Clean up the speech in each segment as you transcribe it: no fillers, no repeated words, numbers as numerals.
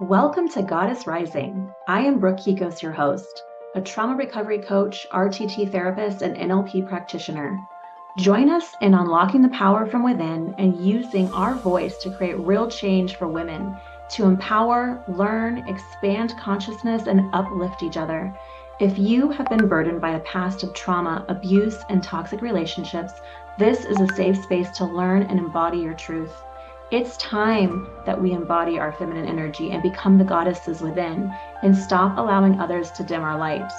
Welcome to Goddess Rising. I am Brooke Kikos, your host, a trauma recovery coach, RTT therapist, and NLP practitioner. Join us in unlocking the power from within and using our voice to create real change for women, to empower, learn, expand consciousness, and uplift each other. If you have been burdened by a past of trauma, abuse, and toxic relationships, this is a safe space to learn and embody your truth. It's time that we embody our feminine energy and become the goddesses within and stop allowing others to dim our light.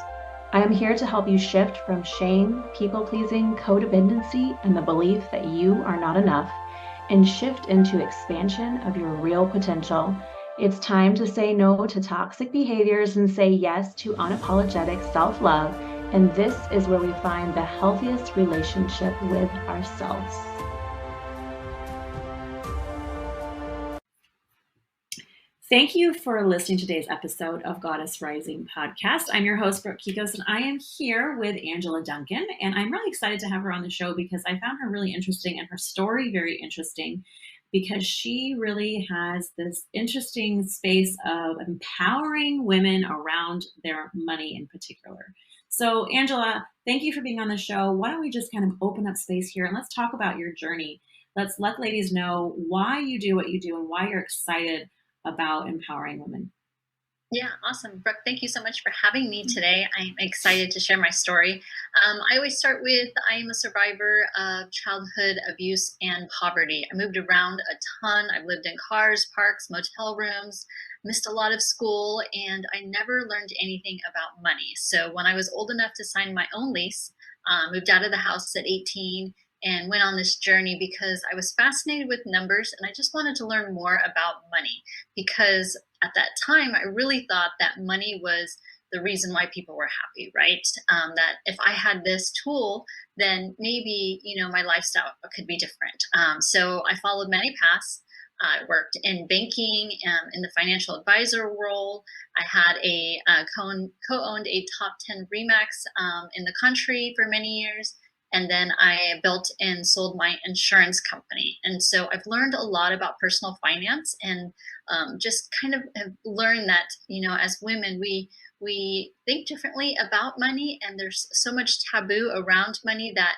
I am here to help you shift from shame, people-pleasing, codependency, and the belief that you are not enough, and shift into expansion of your real potential. It's time to say no to toxic behaviors and say yes to unapologetic self-love, and this is where we find the healthiest relationship with ourselves. Thank you for listening to today's episode of Goddess Rising podcast. I'm your host, Brooke Kikos, and I am here with Angela Duncan. And I'm really excited to have her on the show because I found her really interesting and her story very interesting because she really has this interesting space of empowering women around their money in particular. So, Angela, thank you for being on the show. Why don't we just kind of open up space here and let's talk about your journey. Let's let ladies know why you do what you do and why you're excited about empowering women. Yeah, awesome. Brooke, thank you so much for having me today. I'm excited to share my story. I always start with I am a survivor of childhood abuse and poverty. I moved around a ton. I've lived in cars, parks, motel rooms, missed a lot of school, and I never learned anything about money. So when I was old enough to sign my own lease, moved out of the house at 18 and went on this journey because I was fascinated with numbers and I just wanted to learn more about money because at that time, I really thought that money was the reason why people were happy, right? That if I had this tool, then maybe, my lifestyle could be different. So I followed many paths. I worked in banking, in the financial advisor role. I had co-owned a top 10 Remax in the country for many years. And then I built and sold my insurance company. And so I've learned a lot about personal finance and just kind of have learned that, as women, we think differently about money, and there's so much taboo around money that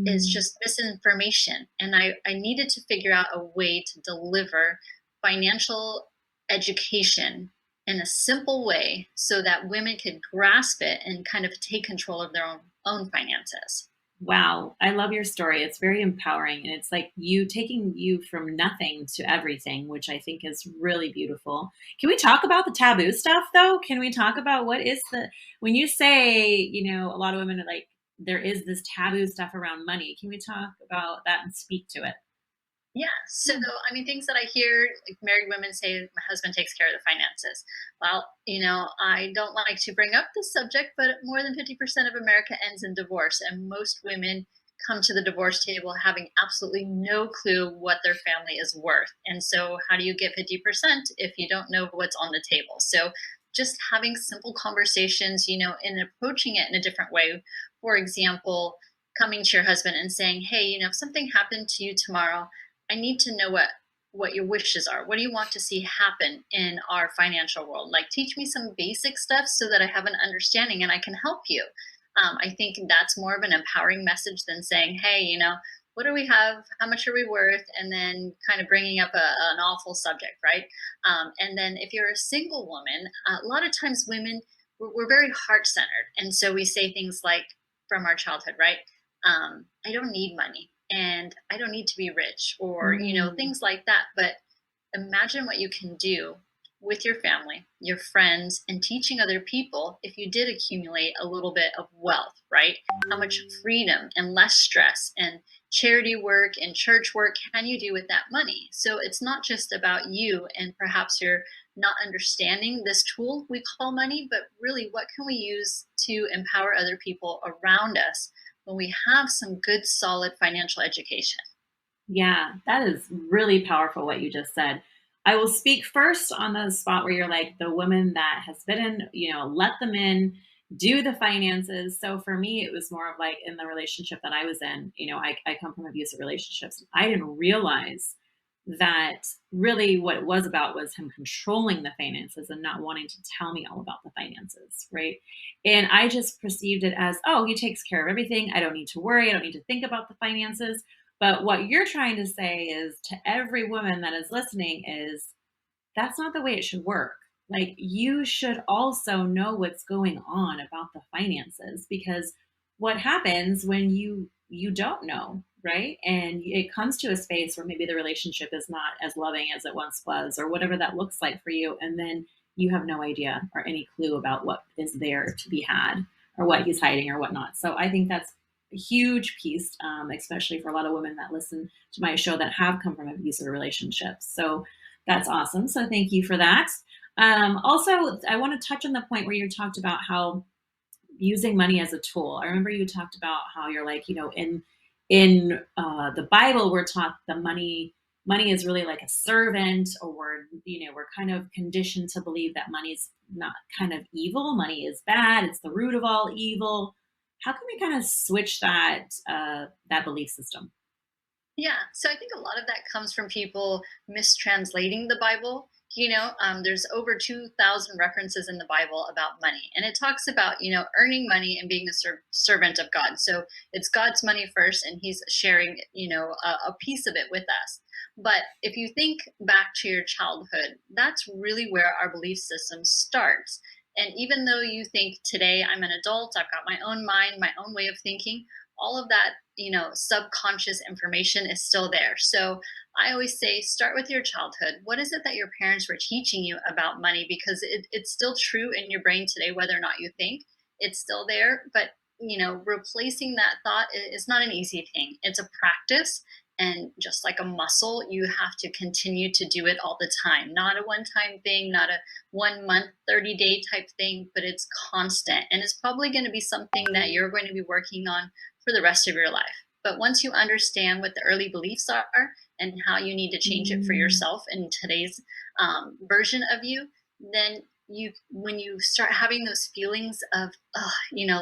is just misinformation. And I needed to figure out a way to deliver financial education in a simple way so that women could grasp it and kind of take control of their own finances. Wow. I love your story. It's very empowering. And it's like taking you from nothing to everything, which I think is really beautiful. Can we talk about the taboo stuff though? Can we talk about when you say, a lot of women are like, there is this taboo stuff around money. Can we talk about that and speak to it? Yeah. So, things that I hear like married women say, my husband takes care of the finances. Well, I don't like to bring up this subject, but more than 50% of America ends in divorce. And most women come to the divorce table having absolutely no clue what their family is worth. And so how do you get 50% if you don't know what's on the table? So just having simple conversations, and approaching it in a different way. For example, coming to your husband and saying, hey, if something happened to you tomorrow, I need to know what your wishes are. What do you want to see happen in our financial world? Like, teach me some basic stuff so that I have an understanding and I can help you. I think that's more of an empowering message than saying, hey, what do we have? How much are we worth? And then kind of bringing up an awful subject, right? And then if you're a single woman, a lot of times women, we're very heart-centered. And so we say things like from our childhood, right? I don't need money. And I don't need to be rich or, things like that. But imagine what you can do with your family, your friends, and teaching other people if you did accumulate a little bit of wealth, right? How much freedom and less stress and charity work and church work can you do with that money? So it's not just about you and perhaps you're not understanding this tool we call money, but really what can we use to empower other people around us when we have some good, solid financial education. Yeah, that is really powerful what you just said. I will speak first on the spot where you're like the woman that has been in, let them in, do the finances. So for me, it was more of like in the relationship that I was in, I come from abusive relationships. I didn't realize that really what it was about was him controlling the finances and not wanting to tell me all about the finances, right? And I just perceived it as, oh, he takes care of everything. I don't need to worry. I don't need to think about the finances. But what you're trying to say is to every woman that is listening is that's not the way it should work. Like you should also know what's going on about the finances because what happens when you don't know, right? And it comes to a space where maybe the relationship is not as loving as it once was or whatever that looks like for you and then you have no idea or any clue about what is there to be had or what he's hiding or whatnot. So I think that's a huge piece, especially for a lot of women that listen to my show that have come from abusive relationships. So that's awesome. So thank you for that. Also, I want to touch on the point where you talked about how using money as a tool. I remember you talked about how you're like, in the Bible, we're taught the money is really like a servant, or we're kind of conditioned to believe that money's not kind of evil. Money is bad. It's the root of all evil. How can we kind of switch that belief system? Yeah, so I think a lot of that comes from people mistranslating the Bible. There's over 2,000 references in the Bible about money, and it talks about, earning money and being a servant of God. So it's God's money first, and He's sharing, a piece of it with us. But if you think back to your childhood, that's really where our belief system starts. And even though you think today I'm an adult, I've got my own mind, my own way of thinking, all of that, subconscious information is still there. So I always say start with your childhood. What is it that your parents were teaching you about money? Because it's still true in your brain today, whether or not you think it's still there. But, replacing that thought is not an easy thing. It's a practice. And just like a muscle, you have to continue to do it all the time. Not a one time thing, not a 1 month, 30-day type thing, but it's constant. And it's probably going to be something that you're going to be working on for the rest of your life. But once you understand what the early beliefs are and how you need to change it for yourself in today's version of you, then when you start having those feelings of,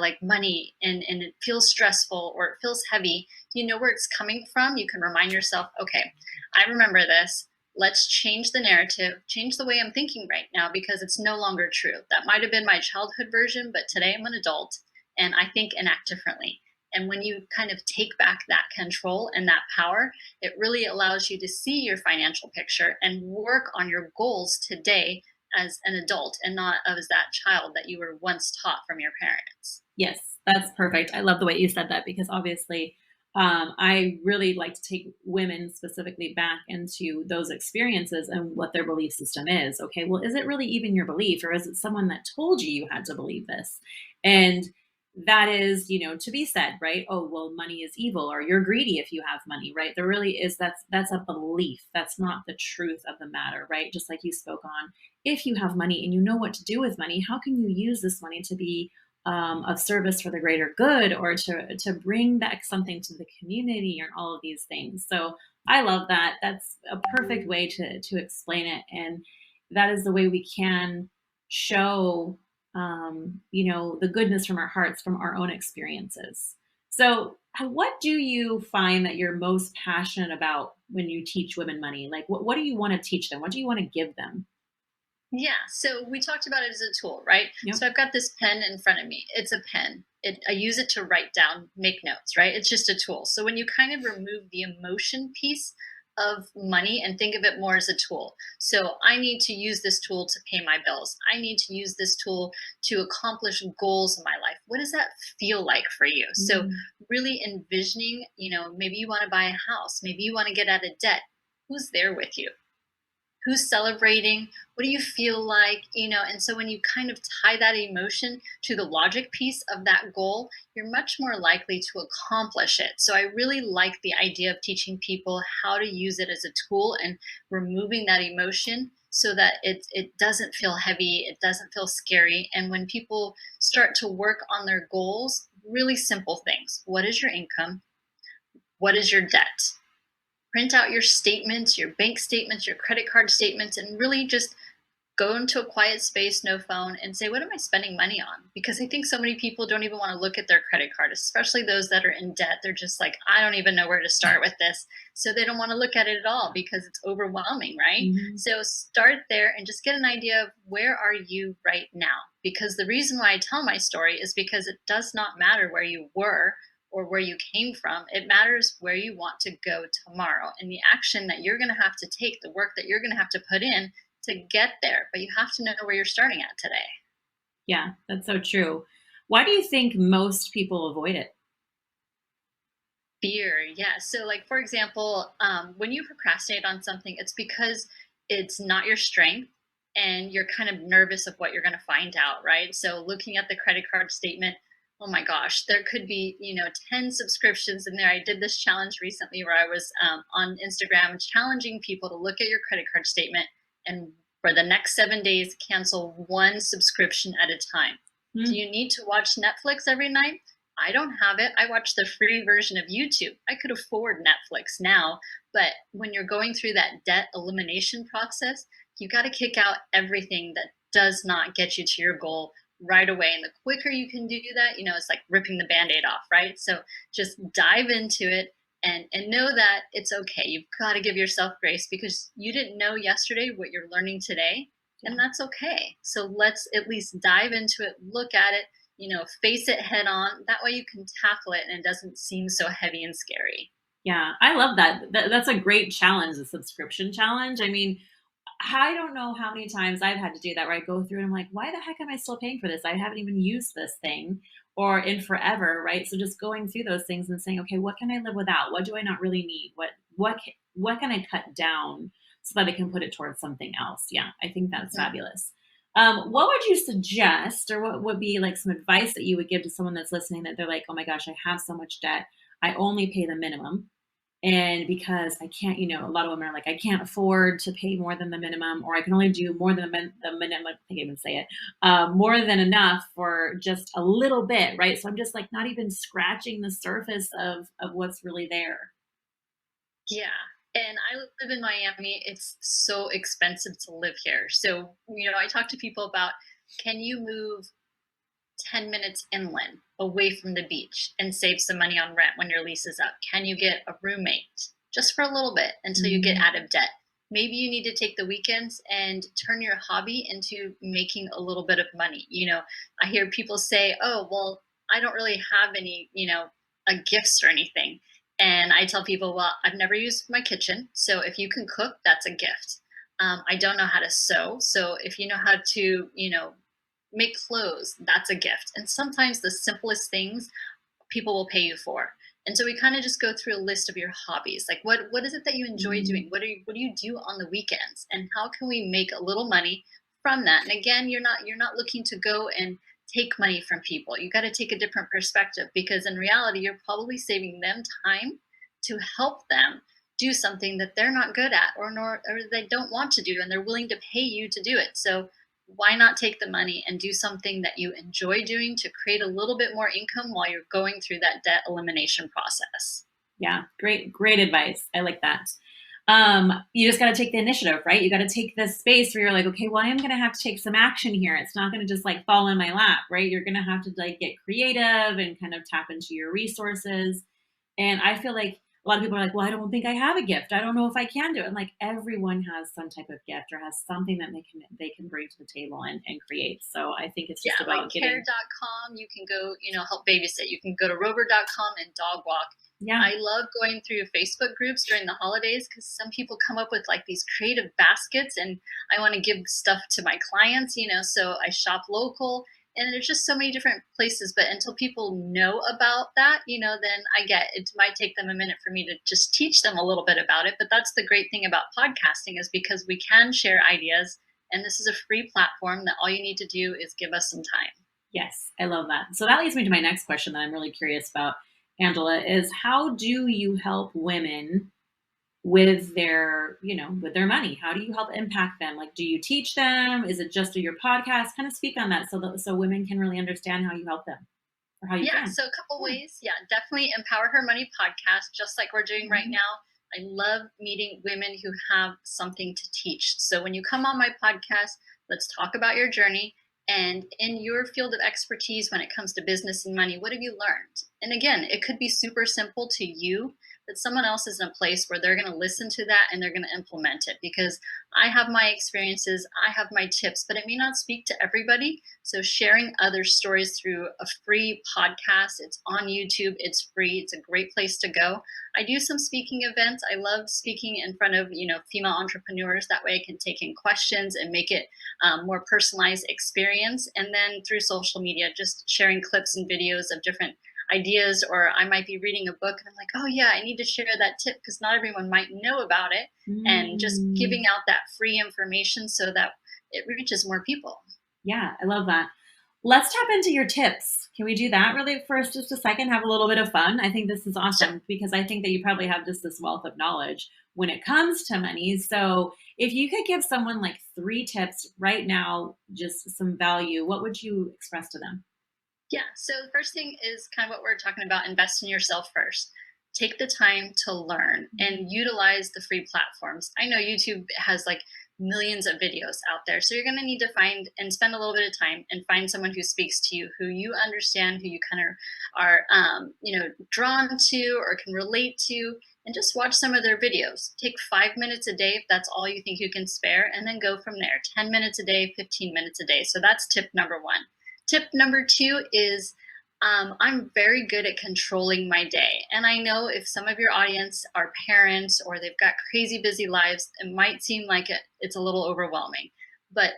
like money and it feels stressful or it feels heavy, you know where it's coming from. You can remind yourself, okay, I remember this. Let's change the narrative, change the way I'm thinking right now because it's no longer true. That might have been my childhood version, but today I'm an adult and I think and act differently. And when you kind of take back that control and that power, it really allows you to see your financial picture and work on your goals today as an adult and not as that child that you were once taught from your parents. Yes, that's perfect. I love the way you said that because obviously, I really like to take women specifically back into those experiences and what their belief system is. Okay, well, is it really even your belief, or is it someone that told you you had to believe this? And that is, to be said, right? Oh, well, money is evil, or you're greedy if you have money, right? There really is that's a belief. That's not the truth of the matter, right? Just like you spoke on, if you have money and you know what to do with money, how can you use this money to be of service for the greater good or to bring back something to the community and all of these things. So I love that. That's a perfect way to explain it, and that is the way we can show the goodness from our hearts from our own experiences. So what do you find that you're most passionate about when you teach women money? Like what do you want to teach them? What do you want to give them? Yeah, so we talked about it as a tool, right? Yep. So I've got this pen in front of me. It's a pen. I use it to write down, make notes, right? It's just a tool. So when you kind of remove the emotion piece of money and think of it more as a tool. So I need to use this tool to pay my bills. I need to use this tool to accomplish goals in my life. What does that feel like for you? So really envisioning, maybe you want to buy a house, maybe you want to get out of debt. Who's there with you? Who's celebrating? What do you feel like? And so when you kind of tie that emotion to the logic piece of that goal, you're much more likely to accomplish it. So I really like the idea of teaching people how to use it as a tool and removing that emotion so that it doesn't feel heavy, it doesn't feel scary. And when people start to work on their goals, really simple things. What is your income? What is your debt? Print out your statements, your bank statements, your credit card statements, and really just go into a quiet space, no phone, and say, what am I spending money on? Because I think so many people don't even want to look at their credit card, especially those that are in debt. They're just like, I don't even know where to start with this. So they don't want to look at it at all because it's overwhelming, right? Mhm. So start there and just get an idea of where are you right now? Because the reason why I tell my story is because it does not matter where you were or where you came from. It matters where you want to go tomorrow and the action that you're going to have to take, the work that you're going to have to put in to get there, but you have to know where you're starting at today. Yeah, that's so true. Why do you think most people avoid it? Fear, yeah. So, like for example, when you procrastinate on something, it's because it's not your strength, and you're kind of nervous of what you're going to find out, right? So, looking at the credit card statement, oh my gosh, there could be 10 subscriptions in there. I did this challenge recently where I was on Instagram challenging people to look at your credit card statement and for the next 7 days cancel one subscription at a time. Do Mm, you need to watch Netflix every night? I don't have it. I watch the free version of YouTube. I could afford Netflix now, but when you're going through that debt elimination process, you got to kick out everything that does not get you to your goal right away. And the quicker you can do that, it's like ripping the band-aid off, right? So just dive into it and know that it's okay. You've got to give yourself grace because you didn't know yesterday what you're learning today, yeah. and that's okay. So let's at least dive into it, look at it, face it head on. That way you can tackle it and it doesn't seem so heavy and scary. Yeah, I love that. That's a great challenge, the subscription challenge. I mean, I don't know how many times I've had to do that where I go through and I'm like, why the heck am I still paying for this? I haven't even used this thing or in forever, right? So just going through those things and saying, okay, what can I live without? What do I not really need? What can I cut down so that I can put it towards something else? Yeah, I think that's Mhm. fabulous. What would you suggest, or what would be like some advice that you would give to someone that's listening that they're like, oh my gosh, I have so much debt. I only pay the minimum. And because I can't, a lot of women are like, I can't afford to pay more than the minimum, or I can only do more than the minimum. I can't even say it, more than enough for just a little bit, right? So I'm just like not even scratching the surface of what's really there. Yeah. And I live in Miami. It's so expensive to live here. So, I talk to people about, can you move 10 minutes inland away from the beach and save some money on rent when your lease is up? Can you get a roommate just for a little bit until you get Mm, out of debt? Maybe you need to take the weekends and turn your hobby into making a little bit of money. I hear people say, oh, well, I don't really have any, gifts or anything. And I tell people, well, I've never used my kitchen. So if you can cook, that's a gift. I don't know how to sew. So if you know how to, make clothes, that's a gift. And sometimes the simplest things people will pay you for. And so we kind of just go through a list of your hobbies. Like what is it that you enjoy mm, doing? What do you do on the weekends? And how can we make a little money from that? And again, you're not looking to go and take money from people. You got to take a different perspective because in reality, you're probably saving them time to help them do something that they're not good at or they don't want to do and they're willing to pay you to do it. So why not take the money and do something that you enjoy doing to create a little bit more income while you're going through that debt elimination process? yeah, great advice. I like that. You just got to take the initiative, right? You got to take this space where you're like, okay, well, I am going to have to take some action here. It's not going to just like fall in my lap, right? You're going to have to like get creative and kind of tap into your resources. And I feel like a lot of people are like, well, I don't think I have a gift. I don't know if I can do it. And like everyone has some type of gift or has something that they can bring to the table and create. So I think it's just Yeah, like about getting, care.com, you can go, help babysit. You can go to rover.com and dog walk. yeah. I love going through Facebook groups during the holidays because some people come up with like these creative baskets, and I want to give stuff to my clients, so I shop local. And there's just so many different places, but until people know about that, then it might take them a minute for me to just teach them a little bit about it. But that's the great thing about podcasting is because we can share ideas, and this is a free platform that all you need to do is give us some time. Yes, I love that. So that leads me to my next question that I'm really curious about, Angela, is how do you help women with with their money? How do you help impact them? Like, do you teach them? Is it just through your podcast? Kind of speak on that so women can really understand how you help them or how you Yeah, can. so a couple Yeah. ways. Yeah, definitely Empower Her Money podcast, just like we're doing right Mhm. now. I love meeting women who have something to teach. So when you come on my podcast, Let's talk about your journey. And in your field of expertise, when it comes to business and money, what have you learned? And again, it could be super simple to you, but someone else is in a place where they're going to listen to that and they're going to implement it, because I have my experiences, I have my tips, but it may not speak to everybody. So sharing other stories through a free podcast, it's on YouTube, it's free, it's a great place to go. I do some speaking events. I love speaking in front of, female entrepreneurs. That way I can take in questions and make it more personalized experience. And then through social media, just sharing clips and videos of different ideas, or I might be reading a book and I'm like, oh yeah, I need to share that tip because not everyone might know about it. And just giving out that free information so that it reaches more people. Yeah, I love that. Let's tap into your tips. Can we do that really for just a second? Have a little bit of fun. I think this is awesome because I think that you probably have just this wealth of knowledge when it comes to money. So if you could give someone like 3 tips right now, just some value, what would you express to them? Yeah. So the first thing is kind of what we're talking about: invest in yourself first. Take the time to learn and utilize the free platforms. I know YouTube has like millions of videos out there. So you're going to need to find and spend a little bit of time and find someone who speaks to you, who you understand, who you kind of are, drawn to or can relate to, and just watch some of their videos. Take 5 minutes a day if that's all you think you can spare, and then go from there. 10 minutes a day, 15 minutes a day. So that's tip number 1. Tip number 2 is I'm very good at controlling my day. And I know if some of your audience are parents or they've got crazy busy lives, it might seem like it's a little overwhelming, but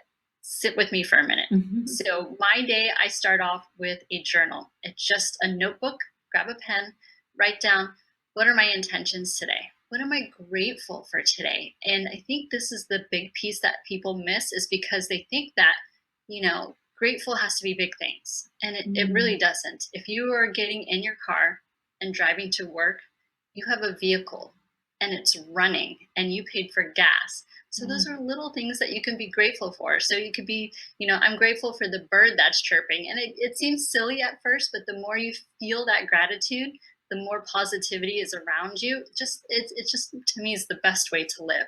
sit with me for a minute. So my day, I start off with a journal. It's just a notebook, grab a pen, write down, what are my intentions today? What am I grateful for today? And I think this is the big piece that people miss, is because they think that, grateful has to be big things. And it really doesn't. If you are getting in your car and driving to work, you have a vehicle and it's running and you paid for gas. So those are little things that you can be grateful for. So you could be, I'm grateful for the bird that's chirping. And it seems silly at first, but the more you feel that gratitude, the more positivity is around you. It's just, to me, is the best way to live.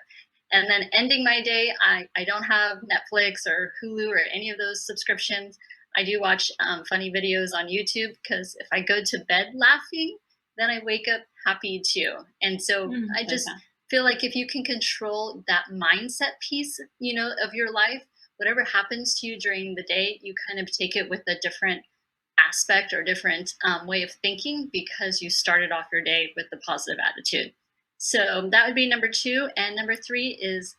And then ending my day, I don't have Netflix or Hulu or any of those subscriptions. I do watch funny videos on YouTube, because if I go to bed laughing, then I wake up happy too. And so I just feel like if you can control that mindset piece, of your life, whatever happens to you during the day, you kind of take it with a different aspect or different way of thinking, because you started off your day with a positive attitude. So that would be number 2. And number 3 is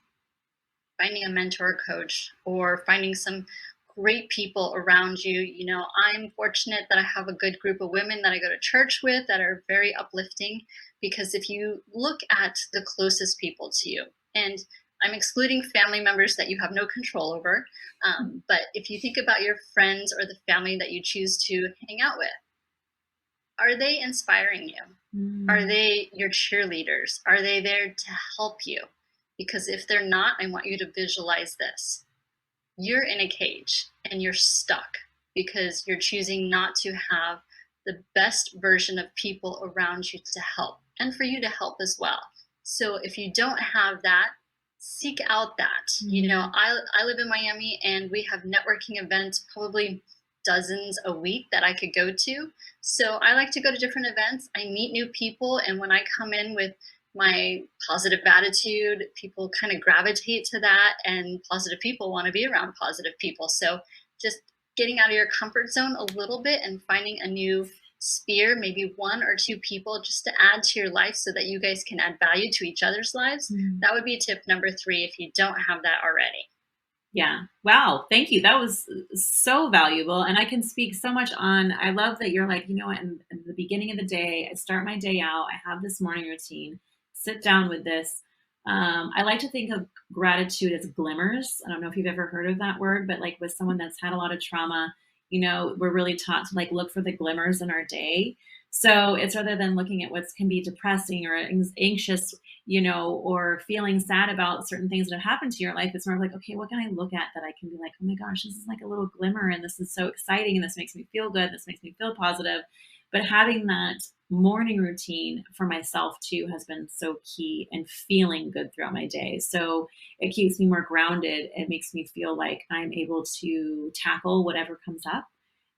finding a mentor, coach, or finding some great people around you. I'm fortunate that I have a good group of women that I go to church with that are very uplifting, because if you look at the closest people to you, and I'm excluding family members that you have no control over, but if you think about your friends or the family that you choose to hang out with, are they inspiring you? Are they your cheerleaders? Are they there to help you? Because if they're not, I want you to visualize this. You're in a cage and you're stuck because you're choosing not to have the best version of people around you to help, and for you to help as well. So if you don't have that, seek out that. I live in Miami and we have networking events, probably dozens a week, that I could go to. So I like to go to different events. I meet new people. And when I come in with my positive attitude, people kind of gravitate to that, and positive people want to be around positive people. So just getting out of your comfort zone a little bit and finding a new sphere, maybe 1 or 2 people just to add to your life so that you guys can add value to each other's lives. That would be tip number 3 if you don't have that already. Yeah. Wow. Thank you. That was so valuable. And I can speak so much on, I love that you're like, in the beginning of the day, I start my day out, I have this morning routine, sit down with this. I like to think of gratitude as glimmers. I don't know if you've ever heard of that word, but like with someone that's had a lot of trauma, we're really taught to like look for the glimmers in our day. So it's rather than looking at what can be depressing or anxious, or feeling sad about certain things that have happened to your life, it's more of like, okay, what can I look at that I can be like, oh my gosh, this is like a little glimmer and this is so exciting and this makes me feel good. This makes me feel positive. But having that morning routine for myself too has been so key in feeling good throughout my day. So it keeps me more grounded. It makes me feel like I'm able to tackle whatever comes up.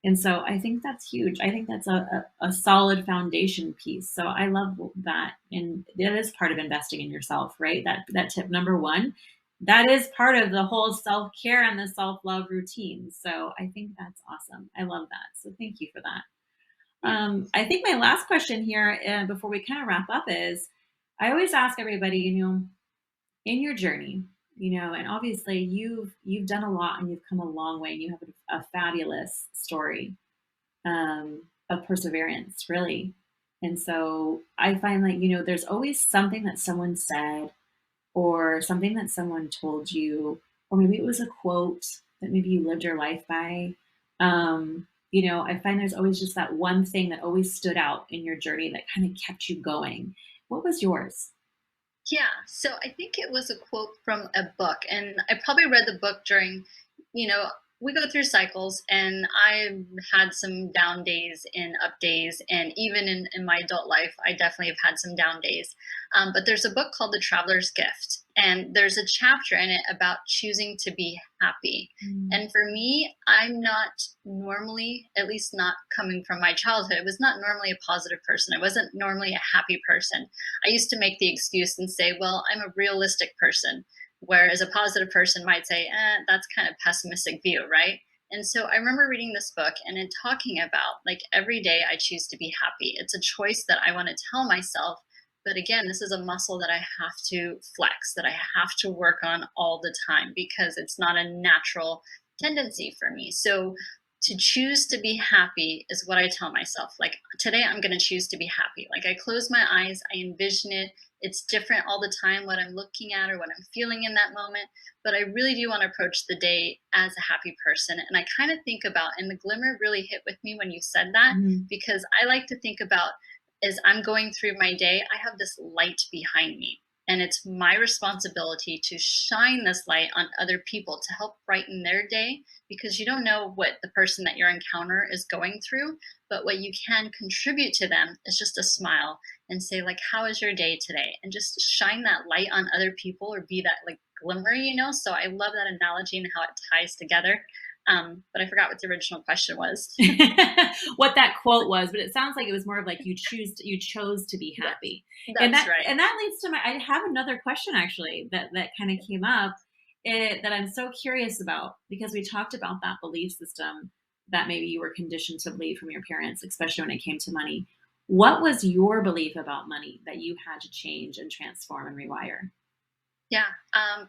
And so I think that's huge. I think that's a solid foundation piece. So I love that. And that is part of investing in yourself, right? That tip number one, that is part of the whole self-care and the self-love routine. So I think that's awesome. I love that. So thank you for that. I think my last question here, before we kind of wrap up, is I always ask everybody, in your journey, and obviously you've done a lot and you've come a long way, and you have a fabulous story of perseverance, really. And so I find like, there's always something that someone said or something that someone told you, or maybe it was a quote that maybe you lived your life by. I find there's always just that one thing that always stood out in your journey that kind of kept you going. What was yours? Yeah, so I think it was a quote from a book, and I probably read the book during, you know, we go through cycles, and I've had some down days and up days, and even in my adult life, I definitely have had some down days. But there's a book called The Traveler's Gift, and there's a chapter in it about choosing to be happy. Mm. And for me, I'm not normally, at least not coming from my childhood, I was not normally a positive person. I wasn't normally a happy person. I used to make the excuse and say, well, I'm a realistic person. Whereas a positive person might say, that's kind of pessimistic view, right? And so I remember reading this book and then talking about like every day I choose to be happy. It's a choice that I want to tell myself. But again, this is a muscle that I have to flex, that I have to work on all the time because it's not a natural tendency for me. So to choose to be happy is what I tell myself. Like today, I'm going to choose to be happy. Like I close my eyes, I envision it. It's different all the time, what I'm looking at or what I'm feeling in that moment. But I really do want to approach the day as a happy person. And I kind of think about, and the glimmer really hit with me when you said that, Mhm. because I like to think about as I'm going through my day, I have this light behind me. And it's my responsibility to shine this light on other people to help brighten their day because you don't know what the person that you encounter is going through. But what you can contribute to them is just a smile and say, like, how is your day today? And just shine that light on other people or be that like glimmer. So I love that analogy and how it ties together. But I forgot what the original question was. What that quote was, but it sounds like it was more of like you chose to be Yes, happy. And that's that right. and that leads to I have another question actually that kind of came up, that I'm so curious about because we talked about that belief system that maybe you were conditioned to believe from your parents, especially when it came to money. What was your belief about money that you had to change and transform and rewire? Yeah,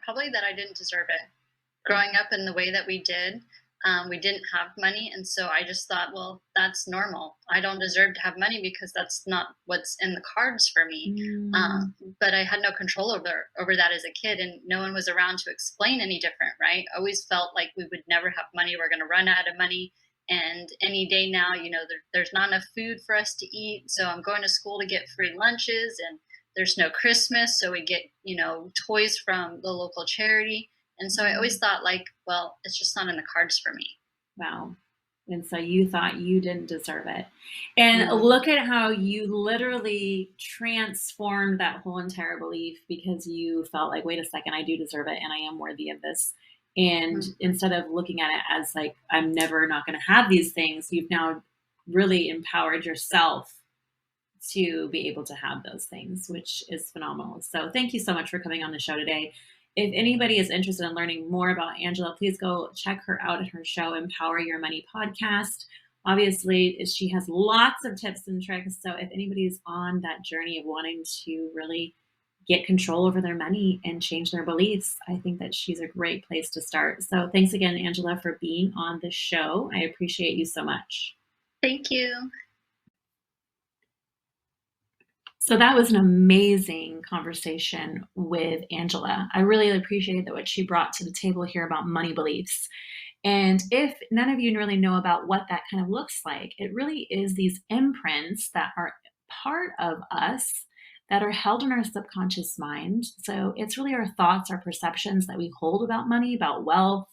probably that I didn't deserve it. Growing up in the way that we didn't have money, and so I just thought, well, that's normal. I don't deserve to have money because that's not what's in the cards for me. Mm. But I had no control over that as a kid, and no one was around to explain any different, right? I always felt like we would never have money. We're going to run out of money. And any day now, there's not enough food for us to eat. So I'm going to school to get free lunches, and there's no Christmas. So we get, toys from the local charity. And so I always thought, like, well, it's just not in the cards for me. Wow. And so you thought you didn't deserve it. And Mhm. look at how you literally transformed that whole entire belief because you felt like, wait a second, I do deserve it and I am worthy of this. And Mhm. instead of looking at it as like, I'm never not going to have these things, you've now really empowered yourself to be able to have those things, which is phenomenal. So thank you so much for coming on the show today. If anybody is interested in learning more about Angela, please go check her out at her show, Empower Your Money podcast. Obviously, she has lots of tips and tricks. So if anybody's on that journey of wanting to really get control over their money and change their beliefs, I think that she's a great place to start. So thanks again, Angela, for being on the show. I appreciate you so much. Thank you. So that was an amazing conversation with Angela. I really appreciated what she brought to the table here about money beliefs. And if none of you really know about what that kind of looks like, it really is these imprints that are part of us that are held in our subconscious mind. So it's really our thoughts, our perceptions that we hold about money, about wealth,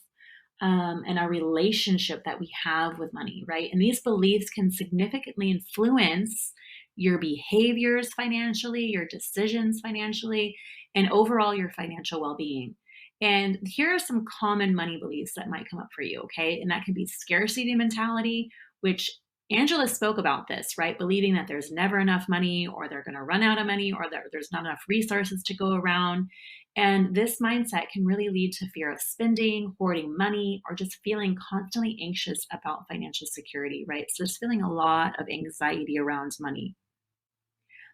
and our relationship that we have with money, right? And these beliefs can significantly influence your behaviors financially, your decisions financially, and overall your financial well-being. And here are some common money beliefs that might come up for you, okay? And that can be scarcity mentality, which Angela spoke about this, right? Believing that there's never enough money, or they're going to run out of money, or that there's not enough resources to go around. And this mindset can really lead to fear of spending, hoarding money, or just feeling constantly anxious about financial security, right? So just feeling a lot of anxiety around money.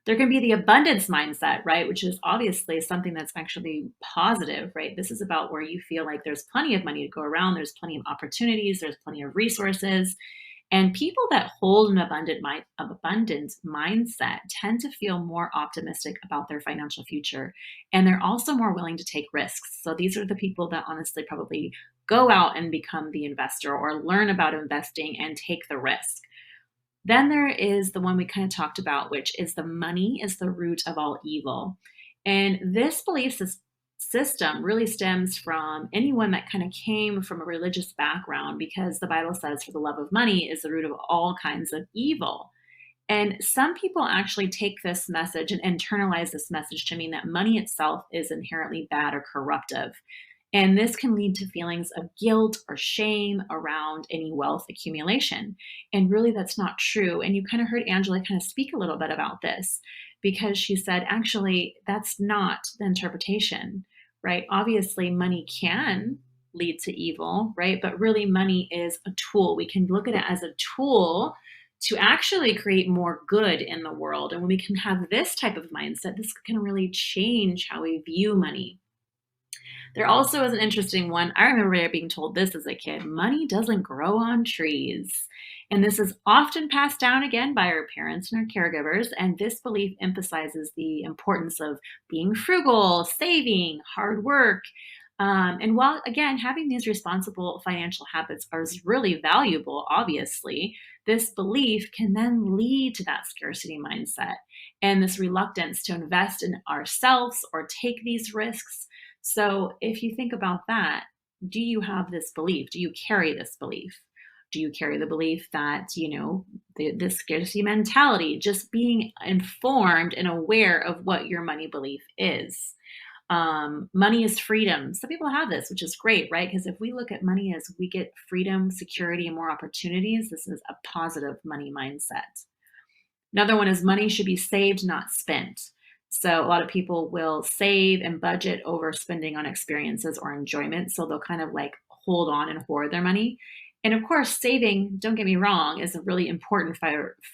There can be the abundance mindset, right? Which is obviously something that's actually positive, right? This is about where you feel like there's plenty of money to go around, there's plenty of opportunities, there's plenty of resources. And people that hold an abundant mindset tend to feel more optimistic about their financial future. And they're also more willing to take risks. So these are the people that honestly probably go out and become the investor or learn about investing and take the risk. Then there is the one we kind of talked about, which is the money is the root of all evil. And this belief system really stems from anyone that kind of came from a religious background, because the Bible says, for the love of money is the root of all kinds of evil. And some people actually take this message and internalize this message to mean that money itself is inherently bad or corruptive. And this can lead to feelings of guilt or shame around any wealth accumulation. And really, that's not true. And you kind of heard Angela kind of speak a little bit about this, because she said, actually, that's not the interpretation, right? Obviously, money can lead to evil, right? But really, money is a tool. We can look at it as a tool to actually create more good in the world. And when we can have this type of mindset, this can really change how we view money. There also is an interesting one. I remember being told this as a kid: money doesn't grow on trees. And this is often passed down again by our parents and our caregivers. And this belief emphasizes the importance of being frugal, saving, hard work. And while, again, having these responsible financial habits is really valuable, obviously, this belief can then lead to that scarcity mindset and this reluctance to invest in ourselves or take these risks. So if you think about that, do you have this belief? Do you carry this belief? Do you carry the belief that, the scarcity mentality, just being informed and aware of what your money belief is? Money is freedom. Some people have this, which is great, right? Because if we look at money as we get freedom, security, and more opportunities, this is a positive money mindset. Another one is money should be saved, not spent. So a lot of people will save and budget over spending on experiences or enjoyment. So they'll kind of like hold on and hoard their money. And of course, saving, don't get me wrong, is really important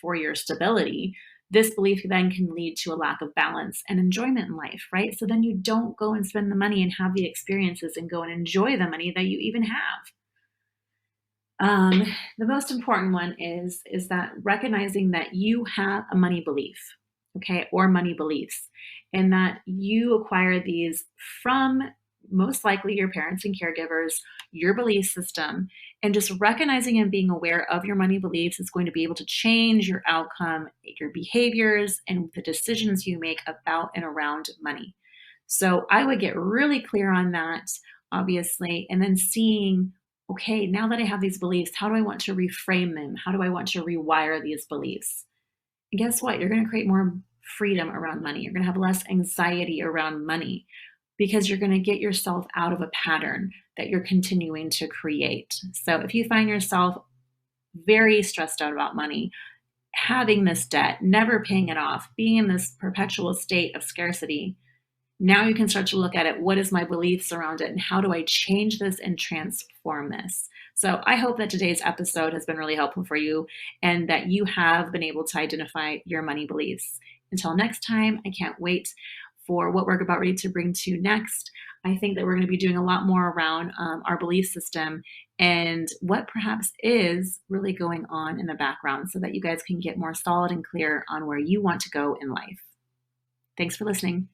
for your stability. This belief then can lead to a lack of balance and enjoyment in life, right? So then you don't go and spend the money and have the experiences and go and enjoy the money that you even have. The most important one is that recognizing that you have a money belief, okay, or money beliefs, and that you acquire these from most likely your parents and caregivers, your belief system, and just recognizing and being aware of your money beliefs is going to be able to change your outcome, your behaviors, and the decisions you make about and around money. So I would get really clear on that, obviously, and then seeing, okay, now that I have these beliefs, how do I want to reframe them? How do I want to rewire these beliefs? And guess what? You're going to create more freedom around money. You're going to have less anxiety around money, because you're going to get yourself out of a pattern that you're continuing to create. So if you find yourself very stressed out about money, having this debt, never paying it off, being in this perpetual state of scarcity, now you can start to look at it. What is my beliefs around it, and how do I change this and transform this? So I hope that today's episode has been really helpful for you, and that you have been able to identify your money beliefs. Until next time, I can't wait for what we're about ready to bring to you next. I think that we're going to be doing a lot more around our belief system and what perhaps is really going on in the background, so that you guys can get more solid and clear on where you want to go in life. Thanks for listening.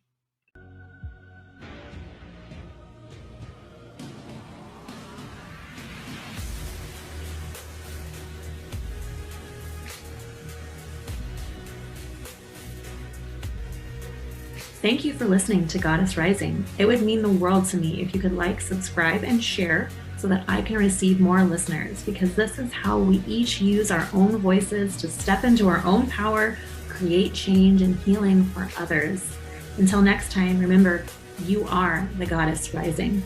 Thank you for listening to Goddess Rising. It would mean the world to me if you could like, subscribe, and share so that I can receive more listeners, because this is how we each use our own voices to step into our own power, create change and healing for others. Until next time, remember, you are the goddess rising.